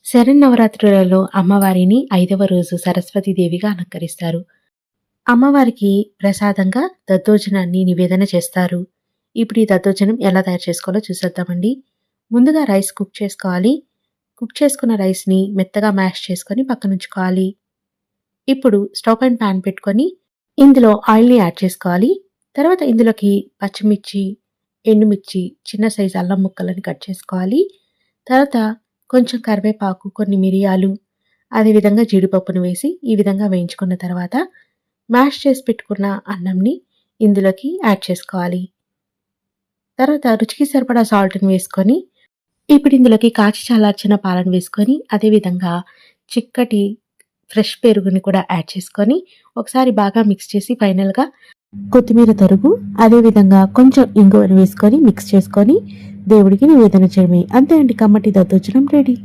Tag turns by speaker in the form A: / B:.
A: శరన్నవరాత్రులలో అమ్మవారిని 5వ రోజు సరస్వతీదేవిగా అలంకరిస్తారు. అమ్మవారికి ప్రసాదంగా దద్దోజనాన్ని నివేదన చేస్తారు. ఇప్పుడు ఈ దద్దోజనం ఎలా తయారు చేసుకోవాలో చూసేద్దామండి. ముందుగా రైస్ కుక్ చేసుకోవాలి. కుక్ చేసుకున్న రైస్‌ని మెత్తగా మ్యాష్ చేసుకొని పక్కనుంచుకోవాలి. ఇప్పుడు స్టవ్ పైన పాన్ పెట్టుకొని ఇందులో ఆయిల్‌ని యాడ్ చేసుకోవాలి. తర్వాత ఇందులోకి పచ్చిమిర్చి, ఎండుమిర్చి, చిన్న సైజు అల్లం ముక్కలని కట్ చేసుకోవాలి. తర్వాత కొంచెం కరివేపాకు, కొన్ని మిరియాలు, అదేవిధంగా జీడిపప్పును వేసి ఈ విధంగా వేయించుకున్న తర్వాత మ్యాష్ చేసి పెట్టుకున్న అన్నంని ఇందులోకి యాడ్ చేసుకోవాలి. తర్వాత రుచికి సరిపడా సాల్ట్‌ని వేసుకొని ఇప్పుడు ఇందులోకి కాచి చల్లార్చిన పాలను వేసుకొని అదేవిధంగా చిక్కటి ఫ్రెష్ పెరుగుని కూడా యాడ్ చేసుకొని ఒకసారి బాగా మిక్స్ చేసి ఫైనల్‌గా కొత్తిమీర తరుగు, అదేవిధంగా కొంచెం ఇంగువను వేసుకొని మిక్స్ చేసుకొని దేవుడికి నివేదన చేయడమే. అంతే అండి, కమ్మటి దద్దోజనం రెడీ.